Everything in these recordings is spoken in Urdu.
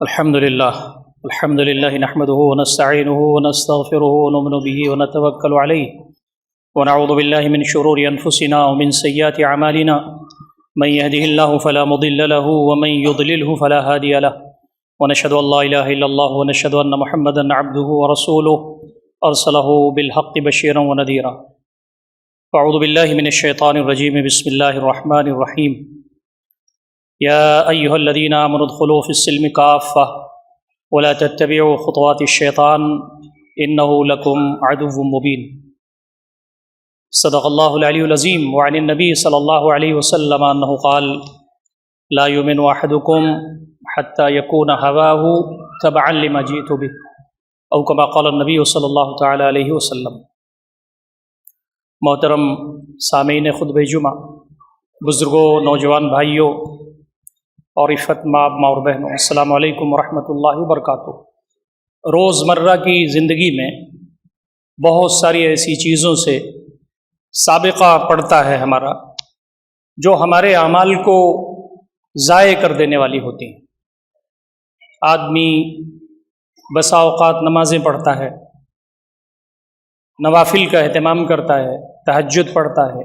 الحمد لله نحمده ونستعينه ونستغفره ونؤمن به ونتوكل عليه ونعوذ بالله من شرور أنفسنا ومن سيئات أعمالنا من يهده الله فلا مضل له ومن يضلله فلا هادي له ونشهد أن لا إله إلا الله ونشهد أن محمدا عبده ورسوله أرسله بالحق بشيرا ونذيرا. أعوذ بالله من الشيطان الرجيم. بسم الله الرحمن الرحيم. يا أيها الذين آمنوا ادخلوا في السلم كافة ولا تتبعوا خطوات الشيطان إنه لكم عدو مبين. صدق الله العلي العظيم. وعن النبي صلى الله عليه وسلم أنه قال لا يؤمن أحدكم حتى يكون هواه تبعا لما جئت به أو كما قال النبي صلی اللہ تعالی علیہ وسلم. محترم سامعین خطبہ جمعہ، بزرگوں، نوجوان بھائیوں اور عفت ماں اور بہنوں، السلام علیکم ورحمۃ اللہ وبرکاتہ. روزمرہ کی زندگی میں بہت ساری ایسی چیزوں سے سابقہ پڑتا ہے ہمارا، جو ہمارے اعمال کو ضائع کر دینے والی ہوتی ہیں. آدمی بسا اوقات نمازیں پڑھتا ہے، نوافل کا اہتمام کرتا ہے، تہجد پڑھتا ہے،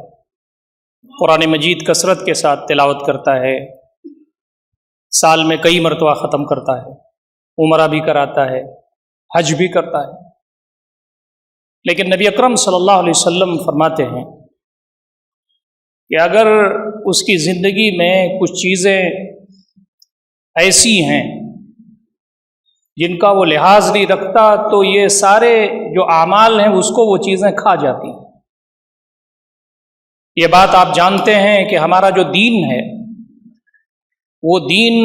قرآن مجید کثرت کے ساتھ تلاوت کرتا ہے، سال میں کئی مرتبہ ختم کرتا ہے، عمرہ بھی کراتا ہے، حج بھی کرتا ہے. لیکن نبی اکرم صلی اللہ علیہ وسلم فرماتے ہیں کہ اگر اس کی زندگی میں کچھ چیزیں ایسی ہیں جن کا وہ لحاظ نہیں رکھتا تو یہ سارے جو اعمال ہیں اس کو وہ چیزیں کھا جاتی ہیں. یہ بات آپ جانتے ہیں کہ ہمارا جو دین ہے وہ دین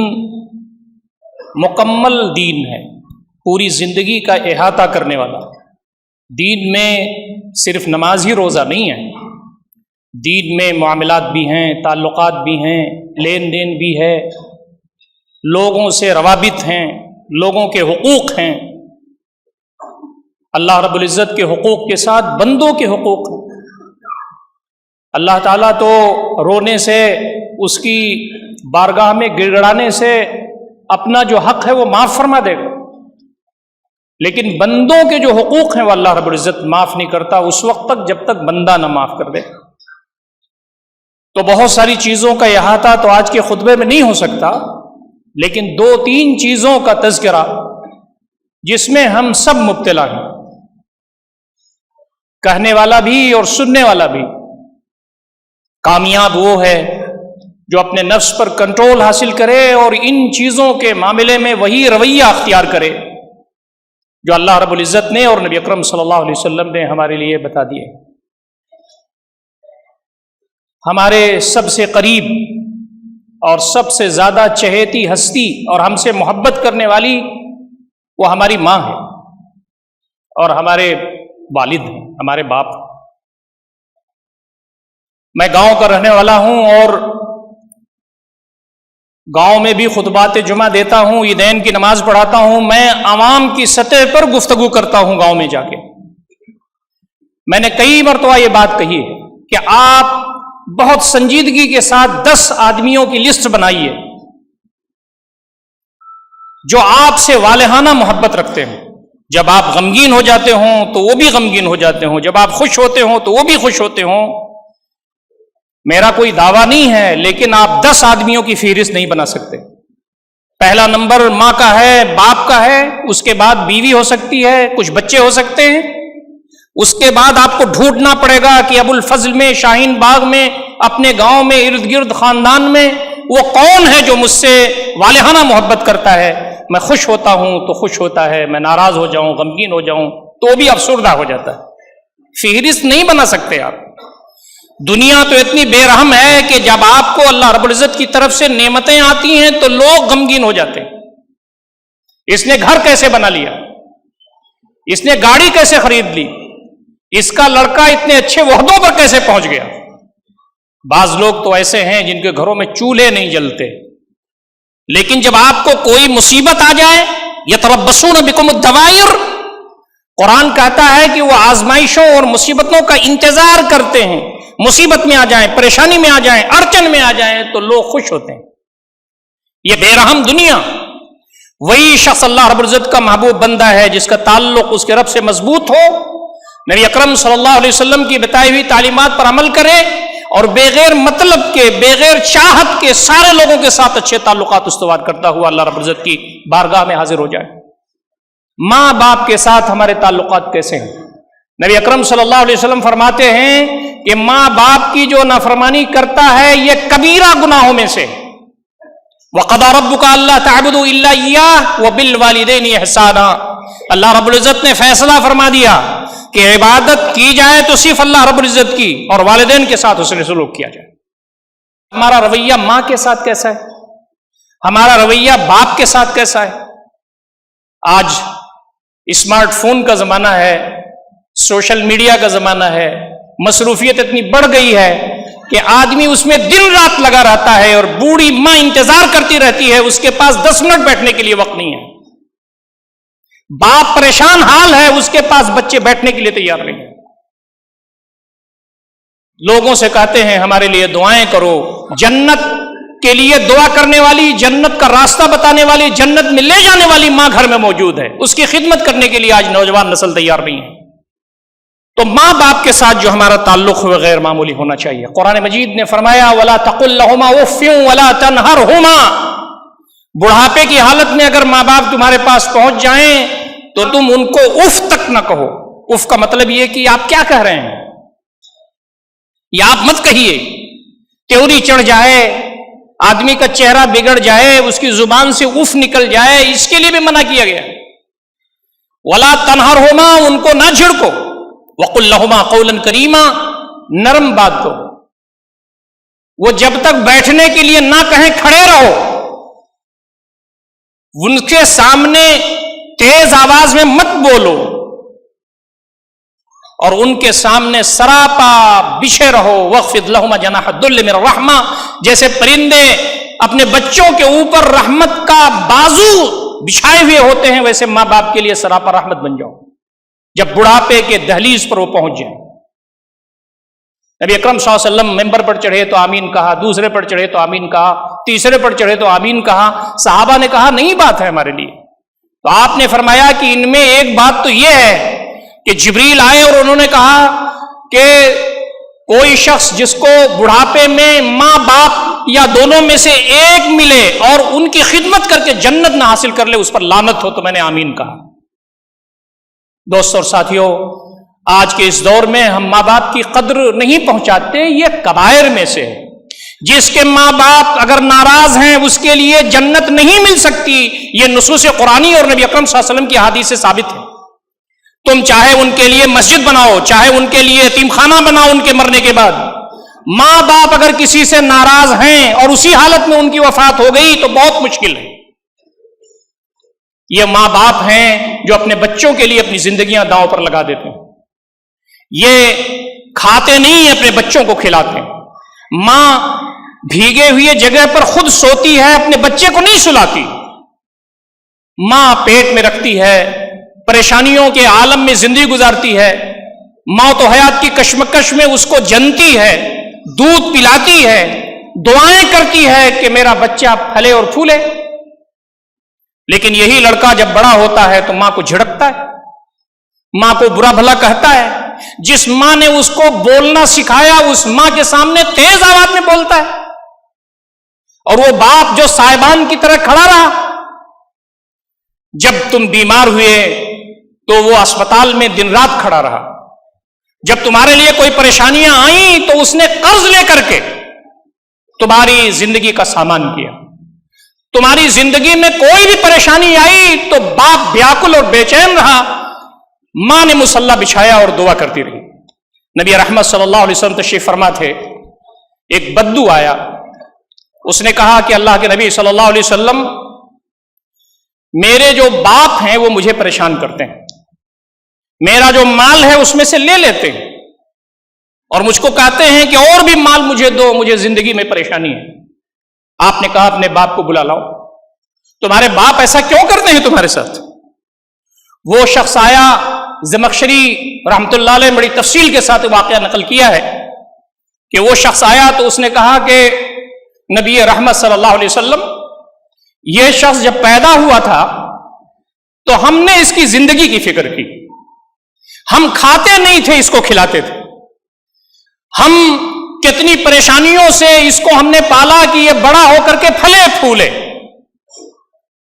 مکمل دین ہے، پوری زندگی کا احاطہ کرنے والا. دین میں صرف نماز ہی روزہ نہیں ہے، دین میں معاملات بھی ہیں، تعلقات بھی ہیں، لین دین بھی ہے، لوگوں سے روابط ہیں، لوگوں کے حقوق ہیں. اللہ رب العزت کے حقوق کے ساتھ بندوں کے حقوق ہیں. اللہ تعالیٰ تو رونے سے، اس کی بارگاہ میں گڑ گڑانے سے اپنا جو حق ہے وہ معاف فرما دے گا، لیکن بندوں کے جو حقوق ہیں وہ اللہ رب العزت معاف نہیں کرتا اس وقت تک جب تک بندہ نہ معاف کر دے. تو بہت ساری چیزوں کا احاطہ تو آج کے خطبے میں نہیں ہو سکتا، لیکن 2-3 چیزوں کا تذکرہ جس میں ہم سب مبتلا ہیں، کہنے والا بھی اور سننے والا بھی. کامیاب وہ ہے جو اپنے نفس پر کنٹرول حاصل کرے اور ان چیزوں کے معاملے میں وہی رویہ اختیار کرے جو اللہ رب العزت نے اور نبی اکرم صلی اللہ علیہ وسلم نے ہمارے لیے بتا دیے. ہمارے سب سے قریب اور سب سے زیادہ چہیتی ہستی اور ہم سے محبت کرنے والی وہ ہماری ماں ہے اور ہمارے والد ہیں، ہمارے باپ. میں گاؤں کا رہنے والا ہوں اور گاؤں میں بھی خطبات جمعہ دیتا ہوں، عیدین کی نماز پڑھاتا ہوں. میں عوام کی سطح پر گفتگو کرتا ہوں گاؤں میں جا کے. میں نے کئی مرتبہ یہ بات کہی ہے کہ آپ بہت سنجیدگی کے ساتھ 10 آدمیوں کی لسٹ بنائیے جو آپ سے والہانہ محبت رکھتے ہیں. جب آپ غمگین ہو جاتے ہوں تو وہ بھی غمگین ہو جاتے ہوں، جب آپ خوش ہوتے ہوں تو وہ بھی خوش ہوتے ہوں. میرا کوئی دعویٰ نہیں ہے، لیکن آپ 10 آدمیوں کی فہرست نہیں بنا سکتے. پہلا نمبر ماں کا ہے، باپ کا ہے، اس کے بعد بیوی ہو سکتی ہے، کچھ بچے ہو سکتے ہیں. اس کے بعد آپ کو ڈھونڈنا پڑے گا کہ ابو الفضل میں، شاہین باغ میں، اپنے گاؤں میں، ارد گرد خاندان میں وہ کون ہے جو مجھ سے والہانہ محبت کرتا ہے. میں خوش ہوتا ہوں تو خوش ہوتا ہے، میں ناراض ہو جاؤں، غمگین ہو جاؤں تو بھی افسردہ ہو جاتا ہے. فہرست نہیں بنا سکتے آپ. دنیا تو اتنی بے رحم ہے کہ جب آپ کو اللہ رب العزت کی طرف سے نعمتیں آتی ہیں تو لوگ غمگین ہو جاتے ہیں. اس نے گھر کیسے بنا لیا، اس نے گاڑی کیسے خرید لی، اس کا لڑکا اتنے اچھے عہدوں پر کیسے پہنچ گیا. بعض لوگ تو ایسے ہیں جن کے گھروں میں چولہے نہیں جلتے، لیکن جب آپ کو کوئی مصیبت آ جائے، یتربصون بکم الدوائر، قرآن کہتا ہے کہ وہ آزمائشوں اور مصیبتوں کا انتظار کرتے ہیں. مصیبت میں آ جائیں، پریشانی میں آ جائیں، اڑچن میں آ جائیں تو لوگ خوش ہوتے ہیں. یہ بے رحم دنیا وہی شخص اللہ رب العزت کا محبوب بندہ ہے جس کا تعلق اس کے رب سے مضبوط ہو، نبی اکرم صلی اللہ علیہ وسلم کی بتائی ہوئی تعلیمات پر عمل کرے اور بغیر مطلب کے، بغیر چاہت کے سارے لوگوں کے ساتھ اچھے تعلقات استوار کرتا ہوا اللہ رب العزت کی بارگاہ میں حاضر ہو جائے۔ ماں باپ کے ساتھ ہمارے تعلقات کیسے ہیں؟ نبی اکرم صلی اللہ علیہ وسلم فرماتے ہیں کہ ماں باپ کی جو نافرمانی کرتا ہے یہ کبیرہ گناہوں میں سے، وَقَضَىٰ رَبُّكَ أَلَّا تَعْبُدُوا إِلَّا إِيَّاهُ وَبِالْوَالِدَيْنِ إِحْسَانًا۔ اللہ رب العزت نے فیصلہ فرما دیا کہ عبادت کی جائے تو صرف اللہ رب العزت کی، اور والدین کے ساتھ حسن سلوک کیا جائے۔ ہمارا رویہ ماں کے ساتھ کیسا ہے؟ ہمارا رویہ باپ کے ساتھ کیسا ہے؟ آج اسمارٹ فون کا زمانہ ہے، سوشل میڈیا کا زمانہ ہے، مصروفیت اتنی بڑھ گئی ہے کہ آدمی اس میں دن رات لگا رہتا ہے، اور بوڑھی ماں انتظار کرتی رہتی ہے، اس کے پاس 10 منٹ بیٹھنے کے لیے وقت نہیں ہے۔ باپ پریشان حال ہے، اس کے پاس بچے بیٹھنے کے لیے تیار نہیں ہیں۔ لوگوں سے کہتے ہیں ہمارے لیے دعائیں کرو، جنت کے لیے دعا کرنے والی، جنت کا راستہ بتانے والی، جنت میں لے جانے والی ماں گھر میں موجود ہے، اس کی خدمت کرنے کے لیے آج نوجوان نسل تیار نہیں ہے۔ تو ماں باپ کے ساتھ جو ہمارا تعلق ہے غیر معمولی ہونا چاہیے۔ قرآن مجید نے فرمایا وَلَا تَقُلْ لَهُمَا أُفٍّ وَلَا تَنْهَرْهُمَا۔ بڑھاپے کی حالت میں اگر ماں باپ تمہارے پاس پہنچ جائیں تو تم ان کو اف تک نہ کہو۔ اف کا مطلب یہ کہ آپ کیا کہہ رہے ہیں، یا آپ مت کہیے۔ تیوری چڑھ جائے، آدمی کا چہرہ بگڑ جائے، اس کی زبان سے اف نکل جائے، اس کے لیے بھی منع کیا گیا۔ وَلَا تَنْهَرْهُمَا، ان کو نہ جھڑکو۔ وَقُلْ لَهُمَا قَوْلًا كَرِيمًا، نرم بات کہو۔ وہ جب تک بیٹھنے کے لیے نہ کہیں کھڑے رہو، ان کے سامنے تیز آواز میں مت بولو، اور ان کے سامنے سراپا بچھے رہو۔ وَاخْفِضْ لَهُمَا جَنَاحَ الذُّلِّ مِنَ الرَّحْمَةِ، جیسے پرندے اپنے بچوں کے اوپر رحمت کا بازو بچھائے ہوئے ہوتے ہیں، ویسے ماں باپ کے لیے سراپا رحمت بن جاؤ جب بڑھاپے کے دہلیز پر وہ پہنچ جائیں۔ نبی اکرم صلی اللہ علیہ وسلم ممبر پر چڑھے تو آمین کہا، دوسرے پر چڑھے تو آمین کہا، تیسرے پر چڑھے تو آمین کہا۔ صحابہ نے کہا نئی بات ہے ہمارے لیے، تو آپ نے فرمایا کہ ان میں ایک بات تو یہ ہے کہ جبریل آئے اور انہوں نے کہا کہ کوئی شخص جس کو بڑھاپے میں ماں باپ یا دونوں میں سے ایک ملے اور ان کی خدمت کر کے جنت نہ حاصل کر لے، اس پر لعنت ہو، تو میں نے آمین کہا۔ دوستوں اور ساتھیوں، آج کے اس دور میں ہم ماں باپ کی قدر نہیں پہنچاتے، یہ کبائر میں سے ہے۔ جس کے ماں باپ اگر ناراض ہیں اس کے لیے جنت نہیں مل سکتی، یہ نصوص قرآنی اور نبی اکرم صلی اللہ علیہ وسلم کی حدیث سے ثابت ہے۔ تم چاہے ان کے لیے مسجد بناؤ، چاہے ان کے لیے یتیم خانہ بناؤ ان کے مرنے کے بعد، ماں باپ اگر کسی سے ناراض ہیں اور اسی حالت میں ان کی وفات ہو گئی تو بہت مشکل ہے۔ یہ ماں باپ ہیں جو اپنے بچوں کے لیے اپنی زندگیاں داؤں پر لگا دیتے ہیں، یہ کھاتے نہیں اپنے بچوں کو کھلاتے ہیں۔ ماں بھیگے ہوئے جگہ پر خود سوتی ہے، اپنے بچے کو نہیں سلاتی۔ ماں پیٹ میں رکھتی ہے، پریشانیوں کے عالم میں زندگی گزارتی ہے، موت و حیات کی کشمکش میں اس کو جنتی ہے، دودھ پلاتی ہے، دعائیں کرتی ہے کہ میرا بچہ پھلے اور پھولے۔ لیکن یہی لڑکا جب بڑا ہوتا ہے تو ماں کو جھڑکتا ہے، ماں کو برا بھلا کہتا ہے۔ جس ماں نے اس کو بولنا سکھایا اس ماں کے سامنے تیز آواز میں بولتا ہے، اور وہ باپ جو صاحبان کی طرح کھڑا رہا، جب تم بیمار ہوئے تو وہ اسپتال میں دن رات کھڑا رہا، جب تمہارے لیے کوئی پریشانیاں آئیں تو اس نے قرض لے کر کے تمہاری زندگی کا سامان کیا۔ تمہاری زندگی میں کوئی بھی پریشانی آئی تو باپ بیاکل اور بے چین رہا، ماں نے مصلی بچھایا اور دعا کرتی رہی۔ نبی رحمت صلی اللہ علیہ وسلم تشریف فرما تھے، ایک بدو آیا، اس نے کہا کہ اللہ کے نبی صلی اللہ علیہ وسلم، میرے جو باپ ہیں وہ مجھے پریشان کرتے ہیں، میرا جو مال ہے اس میں سے لے لیتے ہیں، اور مجھ کو کہتے ہیں کہ اور بھی مال مجھے دو، مجھے زندگی میں پریشانی ہے۔ آپ نے کہا اپنے باپ کو بلا لاؤ، تمہارے باپ ایسا کیوں کرتے ہیں تمہارے ساتھ؟ وہ شخص آیا، زمخشری رحمت اللہ علیہ بڑی تفصیل کے ساتھ واقعہ نقل کیا ہے کہ وہ شخص آیا تو اس نے کہا کہ نبی رحمت صلی اللہ علیہ وسلم، یہ شخص جب پیدا ہوا تھا تو ہم نے اس کی زندگی کی فکر کی. ہم کھاتے نہیں تھے، اس کو کھلاتے تھے. ہم کتنی پریشانیوں سے اس کو ہم نے پالا کہ یہ بڑا ہو کر کے پھلے پھولے.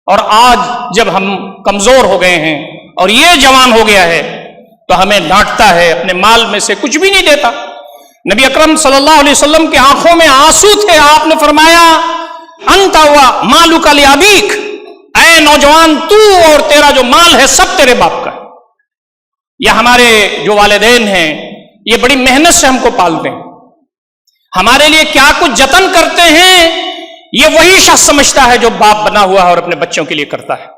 اور آج جب ہم کمزور ہو گئے ہیں اور یہ جوان ہو گیا ہے تو ہمیں ڈانٹتا ہے، اپنے مال میں سے کچھ بھی نہیں دیتا. نبی اکرم صلی اللہ علیہ وسلم کے آنکھوں میں آنسو تھے. آپ نے فرمایا انت و مالک لابیک، اے نوجوان تو اور تیرا جو مال ہے سب تیرے باپ کا ہے. یہ ہمارے جو والدین ہیں یہ بڑی محنت سے ہم کو پالتے ہیں، ہمارے لیے کیا کچھ جتن کرتے ہیں، یہ وہی شخص سمجھتا ہے جو باپ بنا ہوا ہے اور اپنے بچوں کے لیے کرتا ہے.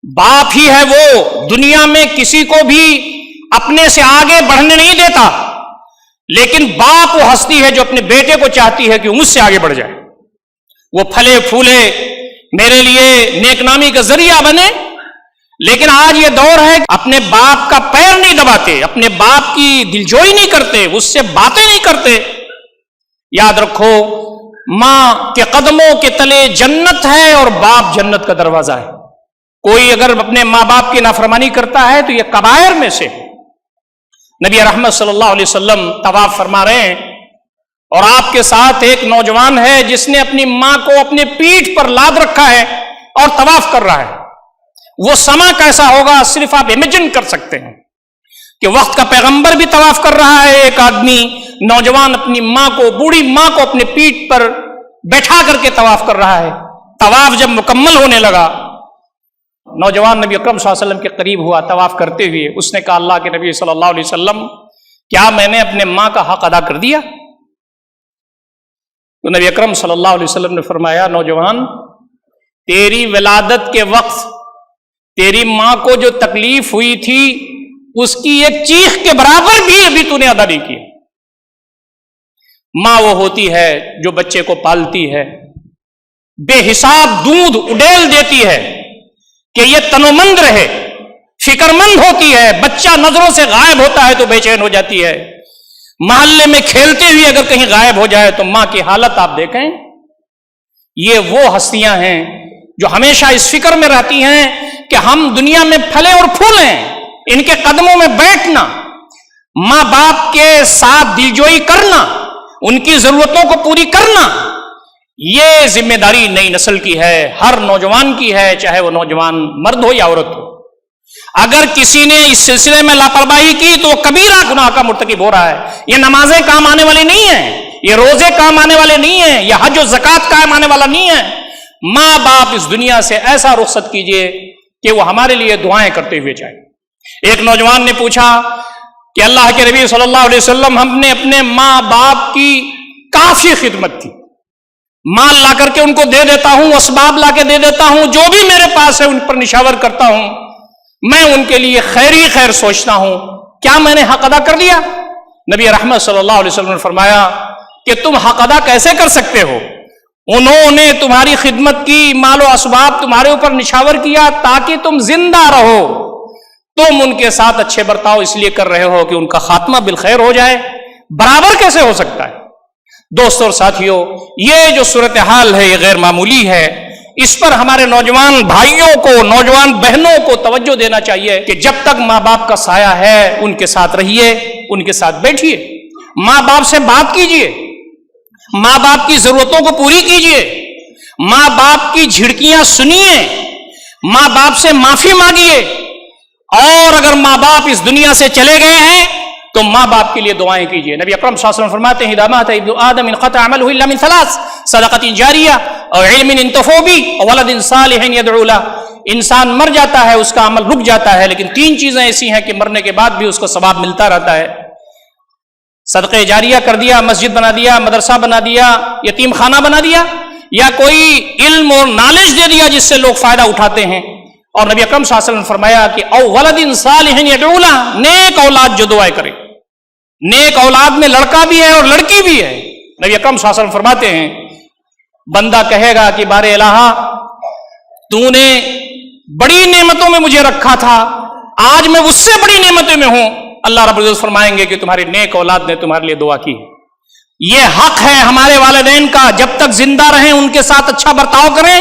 باپ ہی ہے وہ دنیا میں کسی کو بھی اپنے سے آگے بڑھنے نہیں دیتا، لیکن باپ وہ ہستی ہے جو اپنے بیٹے کو چاہتی ہے کہ وہ مجھ سے آگے بڑھ جائے، وہ پھلے پھولے، میرے لیے نیک نامی کا ذریعہ بنے. لیکن آج یہ دور ہے اپنے باپ کا پیر نہیں دباتے، اپنے باپ کی دلجوئی نہیں کرتے، اس سے باتیں نہیں کرتے. یاد رکھو ماں کے قدموں کے تلے جنت ہے اور باپ جنت کا دروازہ ہے. کوئی اگر اپنے ماں باپ کی نافرمانی کرتا ہے تو یہ کبائر میں سے. نبی رحمت صلی اللہ علیہ وسلم طواف فرما رہے ہیں اور آپ کے ساتھ ایک نوجوان ہے جس نے اپنی ماں کو اپنے پیٹھ پر لاد رکھا ہے اور طواف کر رہا ہے. وہ سما کیسا ہوگا صرف آپ امیجن کر سکتے ہیں کہ وقت کا پیغمبر بھی طواف کر رہا ہے، ایک آدمی نوجوان اپنی ماں کو، بوڑھی ماں کو اپنے پیٹھ پر بیٹھا کر کے طواف کر رہا ہے. طواف جب مکمل ہونے لگا نوجوان نبی اکرم صلی اللہ علیہ وسلم کے قریب ہوا طواف کرتے ہوئے. اس نے کہا اللہ کے نبی صلی اللہ علیہ وسلم کیا میں نے اپنے ماں کا حق ادا کر دیا؟ تو نبی اکرم صلی اللہ علیہ وسلم نے فرمایا نوجوان تیری ولادت کے وقت تیری ماں کو جو تکلیف ہوئی تھی اس کی ایک چیخ کے برابر بھی ابھی تو نے ادا نہیں کیا. ماں وہ ہوتی ہے جو بچے کو پالتی ہے، بے حساب دودھ اڈیل دیتی ہے کہ یہ تنومند رہے، فکر مند ہوتی ہے. بچہ نظروں سے غائب ہوتا ہے تو بے چین ہو جاتی ہے. محلے میں کھیلتے ہوئے اگر کہیں غائب ہو جائے تو ماں کی حالت آپ دیکھیں. یہ وہ ہستیاں ہیں جو ہمیشہ اس فکر میں رہتی ہیں کہ ہم دنیا میں پھلے اور پھولیں، ان کے قدموں میں بیٹھنا، ماں باپ کے ساتھ دلجوئی کرنا، ان کی ضرورتوں کو پوری کرنا. یہ ذمہ داری نئی نسل کی ہے، ہر نوجوان کی ہے، چاہے وہ نوجوان مرد ہو یا عورت ہو. اگر کسی نے اس سلسلے میں لاپرواہی کی تو وہ کبیرہ گناہ کا مرتکب ہو رہا ہے. یہ نمازیں کام آنے والی نہیں ہیں، یہ روزے کام آنے والے نہیں ہیں، یہ حج و زکوٰۃ کام آنے والا نہیں ہے. ماں باپ اس دنیا سے ایسا رخصت کیجئے کہ وہ ہمارے لیے دعائیں کرتے ہوئے جائیں. ایک نوجوان نے پوچھا کہ اللہ کے نبی صلی اللہ علیہ وسلم ہم نے اپنے ماں باپ کی کافی خدمت کی، مال لا کر کے ان کو دے دیتا ہوں، اسباب لا کے دے دیتا ہوں، جو بھی میرے پاس ہے ان پر نشاور کرتا ہوں، میں ان کے لیے خیر ہی خیر سوچتا ہوں، کیا میں نے حق ادا کر لیا؟ نبی رحمت صلی اللہ علیہ وسلم نے فرمایا کہ تم حق ادا کیسے کر سکتے ہو؟ انہوں نے تمہاری خدمت کی، مال و اسباب تمہارے اوپر نشاور کیا تاکہ تم زندہ رہو. تم ان کے ساتھ اچھے برتاؤ اس لیے کر رہے ہو کہ ان کا خاتمہ بالخیر ہو جائے. برابر کیسے ہو سکتا ہے؟ دوستوں اور ساتھیوں، یہ جو صورتحال ہے یہ غیر معمولی ہے. اس پر ہمارے نوجوان بھائیوں کو، نوجوان بہنوں کو توجہ دینا چاہیے کہ جب تک ماں باپ کا سایہ ہے ان کے ساتھ رہیے، ان کے ساتھ بیٹھیے، ماں باپ سے بات کیجیے، ماں باپ کی ضرورتوں کو پوری کیجیے، ماں باپ کی جھڑکیاں سنیے، ماں باپ سے معافی مانگیے. اور اگر ماں باپ اس دنیا سے چلے گئے ہیں تو ماں باپ کے لیے دعائیں کیجیے. نبی اکرم صلی اللہ علیہ وسلم فرماتے ہیں اذا مات ابن آدم انقطع عمله الا من ثلاث صدقۃ جاریہ اور علم ينتفع به اور ولد صالح يدعو له. انسان مر جاتا ہے، اس کا عمل رک جاتا ہے، لیکن تین چیزیں ایسی ہیں کہ مرنے کے بعد بھی اس کو ثواب ملتا رہتا ہے. صدقہ جاریہ کر دیا، مسجد بنا دیا، مدرسہ بنا دیا، یتیم خانہ بنا دیا، یا کوئی علم اور نالج دے دیا جس سے لوگ فائدہ اٹھاتے ہیں. اور نبی اکرم صلی اللہ علیہ وسلم نے فرمایا کہ او ولد صالح يدعو له، نیک اولاد جو دعائیں کرے. نیک اولاد میں لڑکا بھی ہے اور لڑکی بھی ہے. نبی اکرم صلی اللہ علیہ وسلم فرماتے ہیں بندہ کہے گا کہ بار الہ تو نے بڑی نعمتوں میں مجھے رکھا تھا، آج میں اس سے بڑی نعمتوں میں ہوں. اللہ رب العزت فرمائیں گے کہ تمہاری نیک اولاد نے تمہارے لیے دعا کی. یہ حق ہے ہمارے والدین کا، جب تک زندہ رہیں ان کے ساتھ اچھا برتاؤ کریں.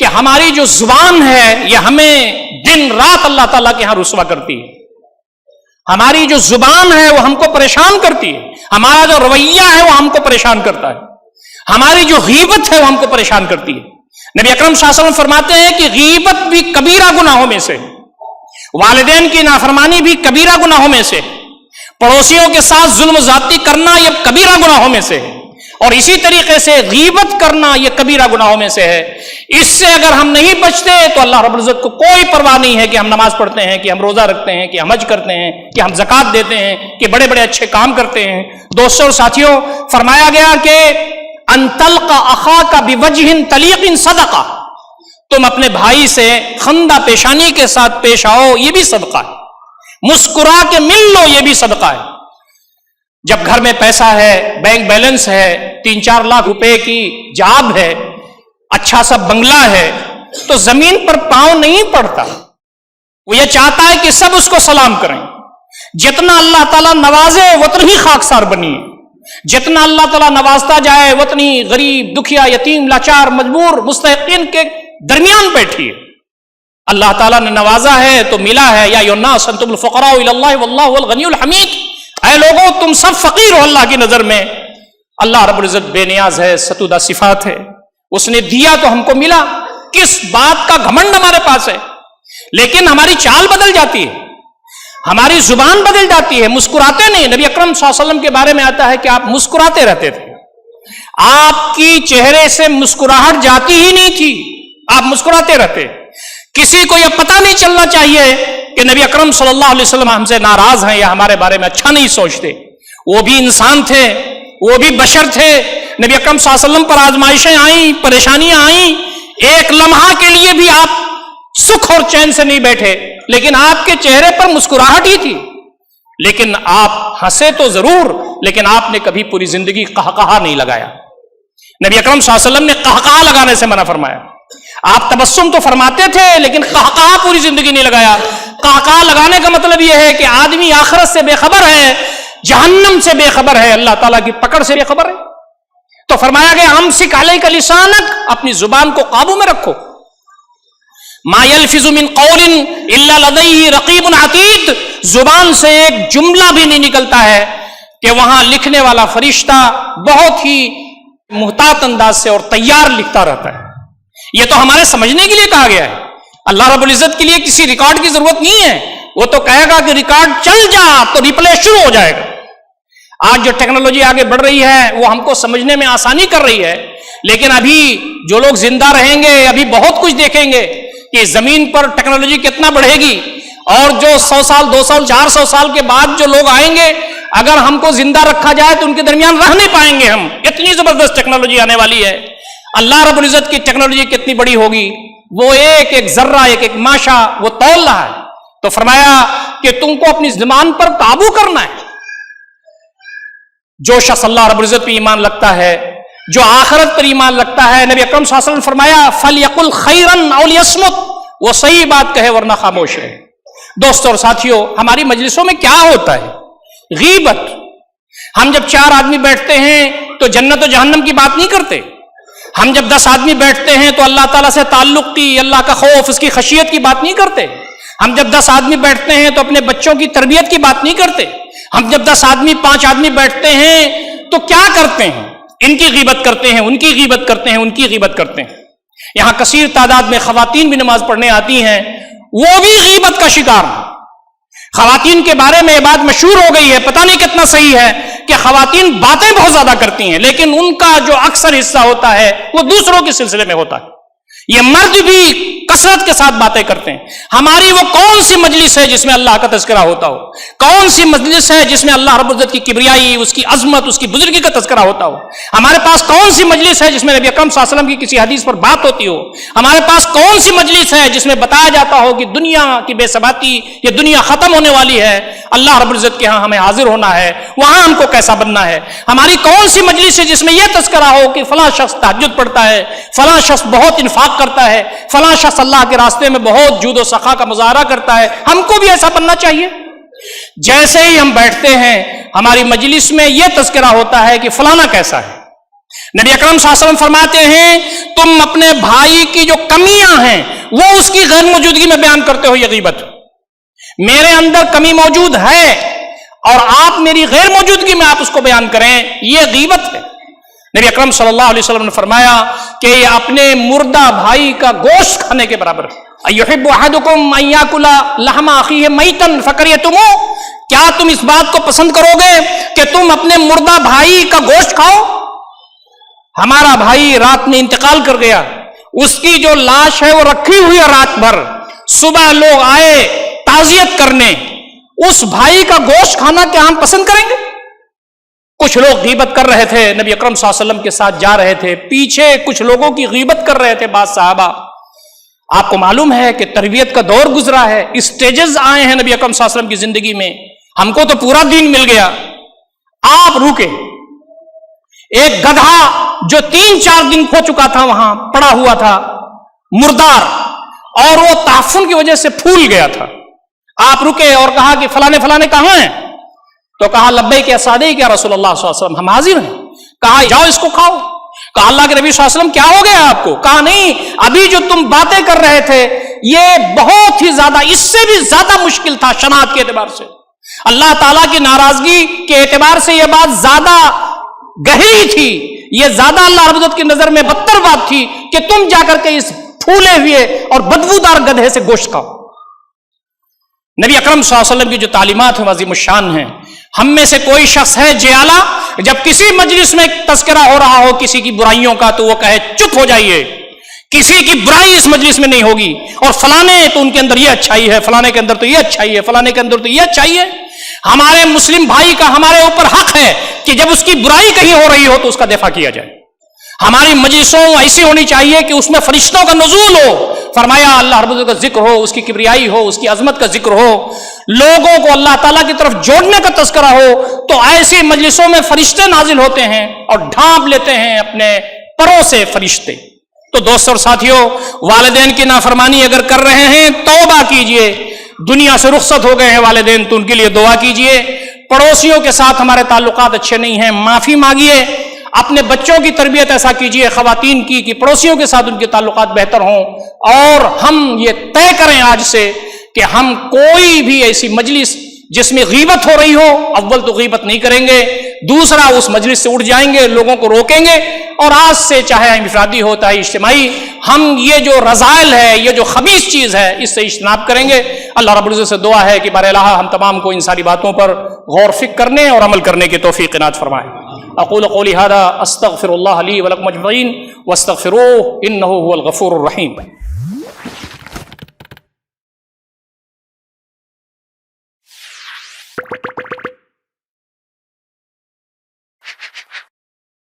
کہ ہماری جو زبان ہے یہ ہمیں دن رات اللہ تعالیٰ کے ہاں رسوا کرتی ہے. ہماری جو زبان ہے وہ ہم کو پریشان کرتی ہے. ہمارا جو رویہ ہے وہ ہم کو پریشان کرتا ہے. ہماری جو غیبت ہے وہ ہم کو پریشان کرتی ہے. نبی اکرم صلی اللہ علیہ وسلم فرماتے ہیں کہ غیبت بھی کبیرہ گناہوں میں سے، والدین کی نافرمانی بھی کبیرہ گناہوں میں سے، پڑوسیوں کے ساتھ ظلم و زیادتی کرنا یہ کبیرہ گناہوں میں سے ہے، اور اسی طریقے سے غیبت کرنا یہ کبیرہ گناہوں میں سے ہے. اس سے اگر ہم نہیں بچتے تو اللہ رب العزت کو کوئی پرواہ نہیں ہے کہ ہم نماز پڑھتے ہیں، کہ ہم روزہ رکھتے ہیں، کہ ہم حج کرتے ہیں، کہ ہم زکوٰۃ دیتے ہیں، کہ بڑے بڑے اچھے کام کرتے ہیں. دوستوں اور ساتھیوں، فرمایا گیا کہ ان تلقى اخاك بوجه طلیق صدقہ، تم اپنے بھائی سے خندہ پیشانی کے ساتھ پیش آؤ، یہ بھی صدقہ ہے. مسکرا کے مل لو، یہ بھی صدقہ ہے. جب گھر میں پیسہ ہے، بینک بیلنس ہے، 3-4 لاکھ روپے کی جاب ہے، اچھا سا بنگلہ ہے، تو زمین پر پاؤں نہیں پڑتا. وہ یہ چاہتا ہے کہ سب اس کو سلام کریں. جتنا اللہ تعالیٰ نوازے اتنی خاکسار بنی، جتنا اللہ تعالیٰ نوازتا جائے اتنی غریب، دکھیا، یتیم، لاچار، مجبور، مستحقین کے درمیان بیٹھی ہے. اللہ تعالیٰ نے نوازا ہے تو ملا ہے. یا ایھا الناس انتم الفقراء الی اللہ واللہ هو الغنی الحمید. اے لوگوں، تم سب فقیر ہو اللہ کی نظر میں. اللہ رب العزت بے نیاز ہے، ستودہ صفات ہے. اس نے دیا تو ہم کو ملا. کس بات کا گھمنڈ ہمارے پاس ہے؟ لیکن ہماری چال بدل جاتی ہے، ہماری زبان بدل جاتی ہے. مسکراتے نہیں. نبی اکرم صلی اللہ علیہ وسلم کے بارے میں آتا ہے کہ آپ مسکراتے رہتے تھے. آپ کی چہرے سے مسکراہٹ جاتی ہی نہیں تھی، آپ مسکراتے رہتے. کسی کو یہ پتہ نہیں چلنا چاہیے کہ نبی اکرم صلی اللہ علیہ وسلم ہم سے ناراض ہیں یا ہمارے بارے میں اچھا نہیں سوچتے. وہ بھی انسان تھے، وہ بھی بشر تھے. نبی اکرم صلی اللہ علیہ وسلم پر آزمائشیں آئیں، پریشانیاں آئیں. ایک لمحہ کے لیے بھی آپ سکھ اور چین سے نہیں بیٹھے، لیکن آپ کے چہرے پر مسکراہٹ ہی تھی. لیکن آپ ہنسے تو ضرور، لیکن آپ نے کبھی پوری زندگی قہقہا نہیں لگایا. نبی اکرم صلی اللہ علیہ وسلم نے قہقہا لگانے سے منع فرمایا. آپ تبسم تو فرماتے تھے لیکن قہقہا پوری زندگی نہیں لگایا. قہقہا لگانے کا مطلب یہ ہے کہ آدمی آخرت سے بے خبر ہے، جہنم سے بے خبر ہے، اللہ تعالیٰ کی پکڑ سے بے خبر ہے. تو فرمایا گیا امسک علیک لسانک، اپنی زبان کو قابو میں رکھو. ما یلفظ من قول الا لدیہ رقیب عتید، زبان سے ایک جملہ بھی نہیں نکلتا ہے کہ وہاں لکھنے والا فرشتہ بہت ہی محتاط انداز سے اور تیار لکھتا رہتا ہے. یہ تو ہمارے سمجھنے کے لیے کہا گیا ہے. اللہ رب العزت کے لیے کسی ریکارڈ کی ضرورت نہیں ہے. وہ تو کہے گا کہ ریکارڈ چل جا تو ریپلے شروع ہو جائے گا. آج جو ٹیکنالوجی آگے بڑھ رہی ہے وہ ہم کو سمجھنے میں آسانی کر رہی ہے، لیکن ابھی جو لوگ زندہ رہیں گے ابھی بہت کچھ دیکھیں گے کہ زمین پر ٹیکنالوجی کتنا بڑھے گی. اور جو 100 سال 200 400 سال کے بعد جو لوگ آئیں گے، اگر ہم کو زندہ رکھا جائے تو ان کے درمیان رہ نہیں پائیں گے ہم. اتنی زبردست ٹیکنالوجی آنے والی ہے. اللہ رب العزت کی ٹیکنالوجی کتنی بڑی ہوگی، وہ ایک ایک ذرہ، ایک ایک ماشا وہ تول رہا ہے. تو فرمایا کہ تم کو اپنی زبان پر قابو کرنا ہے. جو شخص اللہ رب العزت پہ ایمان رکھتا ہے، جو آخرت پر ایمان رکھتا ہے، نبی اکرم صلی اللہ علیہ وسلم فرمایا فَلْيَقُلْ خَيْرًا أَوْ لِيَصْمُتْ، وہ صحیح بات کہے ورنہ خاموش رہے. دوستوں اور ساتھیوں، ہماری مجلسوں میں کیا ہوتا ہے؟ غیبت. ہم جب 4 آدمی بیٹھتے ہیں تو جنت و جہنم کی بات نہیں کرتے. ہم جب 10 آدمی بیٹھتے ہیں تو اللہ تعالیٰ سے تعلق کی، اللہ کا خوف، اس کی خشیت کی بات نہیں کرتے. ہم جب 10 آدمی بیٹھتے ہیں تو اپنے بچوں کی تربیت کی بات نہیں کرتے. ہم جب 10 آدمی 5 آدمی بیٹھتے ہیں تو کیا کرتے ہیں؟ ان کی غیبت کرتے ہیں، ان کی غیبت کرتے ہیں، ان کی غیبت کرتے ہیں. یہاں کثیر تعداد میں خواتین بھی نماز پڑھنے آتی ہیں، وہ بھی غیبت کا شکار ہیں. خواتین کے بارے میں یہ بات مشہور ہو گئی ہے، پتہ نہیں کتنا صحیح ہے، کہ خواتین باتیں بہت زیادہ کرتی ہیں لیکن ان کا جو اکثر حصہ ہوتا ہے وہ دوسروں کے سلسلے میں ہوتا ہے. یہ مرد بھی کثرت کے ساتھ باتیں کرتے ہیں. ہماری وہ کون سی مجلس ہے جس میں اللہ کا تذکرہ ہوتا ہو؟ کون سی مجلس ہے جس میں اللہ رب العزت کی کبریائی، اس کی عظمت، اس کی بزرگی کا تذکرہ ہوتا ہو؟ ہمارے پاس کون سی مجلس ہے جس میں نبی اکرم صلی اللہ علیہ وسلم کی کسی حدیث پر بات ہوتی ہو؟ ہمارے پاس کون سی مجلس ہے جس میں بتایا جاتا ہو کہ دنیا کی بے ثباتی، یہ دنیا ختم ہونے والی ہے، اللہ رب العزت کے ہاں ہمیں حاضر ہونا ہے، وہاں ہم کو کیسا بننا ہے؟ ہماری کون سی مجلس ہے جس میں یہ تذکرہ ہو کہ فلاں شخص تہجد پڑھتا ہے، فلاں شخص بہت انفاق کرتا ہے، فلاں شخص اللہ کے راستے میں بہت جود و سخا کا مظاہرہ کرتا ہے؟ ہم کو بھی ایسا بننا چاہیے. جیسے ہی ہم بیٹھتے ہیں ہماری مجلس میں یہ تذکرہ ہوتا ہے کہ فلانا کیسا ہے، نبی اکرم صلی اللہ علیہ وسلم فرماتے ہیں تم اپنے بھائی کی جو کمیاں ہیں وہ اس کی غیر موجودگی میں بیان کرتے ہو، یہ غیبت۔ میرے اندر کمی موجود ہے اور آپ میری غیر موجودگی میں آپ اس کو بیان کریں، یہ غیبت ہے۔ نبی اکرم صلی اللہ علیہ وسلم نے فرمایا کہ یہ اپنے مردہ بھائی کا گوشت کھانے کے برابر ہے۔ اَيُحِبُّ أَحَدُكُمْ أَن يَأْكُلَ لَحْمَ أَخِيهِ مَيْتًا فَكَرِهْتُمُوهُ، کیا تم اس بات کو پسند کرو گے کہ تم اپنے مردہ بھائی کا گوشت کھاؤ؟ ہمارا بھائی رات میں انتقال کر گیا، اس کی جو لاش ہے وہ رکھی ہوئی ہے رات بھر، صبح لوگ آئے تعزیت کرنے، اس بھائی کا گوشت کھانا کیا ہم پسند کریں گے؟ کچھ لوگ غیبت کر رہے تھے، نبی اکرم صلی اللہ علیہ وسلم کے ساتھ جا رہے تھے، پیچھے کچھ لوگوں کی غیبت کر رہے تھے بعض صحابہ۔ آپ کو معلوم ہے کہ تربیت کا دور گزرا ہے، اسٹیجز آئے ہیں نبی اکرم صلی اللہ علیہ وسلم کی زندگی میں، ہم کو تو پورا دین مل گیا، آپ روکے۔ ایک گدھا جو 3-4 دن ہو چکا تھا وہاں پڑا ہوا تھا مردار، اور وہ تعفن کی وجہ سے پھول گیا تھا، آپ رکے اور کہا کہ فلانے فلانے کہاں ہیں؟ تو کہا لبیک یا صادق یا رسول اللہ صلی اللہ علیہ وسلم، ہم حاضر ہیں۔ کہا جاؤ اس کو کھاؤ۔ کہا اللہ کے نبی صلی اللہ علیہ وسلم کیا ہو گیا آپ کو؟ کہا نہیں، ابھی جو تم باتیں کر رہے تھے یہ بہت ہی زیادہ، اس سے بھی زیادہ مشکل تھا شناعت کے اعتبار سے، اللہ تعالیٰ کی ناراضگی کے اعتبار سے یہ بات زیادہ گہری تھی، یہ زیادہ اللہ رب العزت کی نظر میں بدتر بات تھی کہ تم جا کر کے اس پھولے ہوئے اور بدبودار گدھے سے گوشت کھاؤ۔ نبی اکرم صلی اللہ علیہ وسلم کی جو تعلیمات ہیں عظیم الشان ہیں۔ ہم میں سے کوئی شخص ہے جیالہ، جب کسی مجلس میں تذکرہ ہو رہا ہو کسی کی برائیوں کا تو وہ کہے چپ ہو جائیے، کسی کی برائی اس مجلس میں نہیں ہوگی، اور فلانے تو ان کے اندر یہ اچھائی ہے، فلانے کے اندر تو یہ اچھائی ہے، فلانے کے اندر تو یہ اچھائی ہے۔ ہمارے مسلم بھائی کا ہمارے اوپر حق ہے کہ جب اس کی برائی کہیں ہو رہی ہو تو اس کا دفاع کیا جائے۔ ہماری مجلسوں ایسی ہونی چاہیے کہ اس میں فرشتوں کا نزول ہو، فرمایا اللہ رب العزت کا ذکر ہو، اس کی کبریائی ہو، اس کی عظمت کا ذکر ہو، لوگوں کو اللہ تعالیٰ کی طرف جوڑنے کا تذکرہ ہو، تو ایسی مجلسوں میں فرشتے نازل ہوتے ہیں اور ڈھانپ لیتے ہیں اپنے پروں سے فرشتے۔ تو دوستوں اور ساتھیوں، والدین کی نافرمانی اگر کر رہے ہیں توبہ کیجئے، دنیا سے رخصت ہو گئے ہیں والدین تو ان کے لیے دعا کیجئے، پڑوسیوں کے ساتھ ہمارے تعلقات اچھے نہیں ہیں، معافی مانگیے، اپنے بچوں کی تربیت ایسا کیجئے خواتین کی کہ پڑوسیوں کے ساتھ ان کے تعلقات بہتر ہوں، اور ہم یہ طے کریں آج سے کہ ہم کوئی بھی ایسی مجلس جس میں غیبت ہو رہی ہو، اول تو غیبت نہیں کریں گے، دوسرا اس مجلس سے اٹھ جائیں گے، لوگوں کو روکیں گے، اور آج سے چاہے انفرادی ہو چاہے اجتماعی، ہم یہ جو رذائل ہے، یہ جو خبیث چیز ہے، اس سے اجتناب کریں گے۔ اللہ رب العزت سے دعا ہے کہ بار الہ ہم تمام کو ان ساری باتوں پر غور فکر کرنے اور عمل کرنے کی توفیق عنایت فرمائے۔ اقول قولی ھذا استغفر اللہ لی ولکم اجمعین واستغفروہ انہ هو الغفور الرحیم۔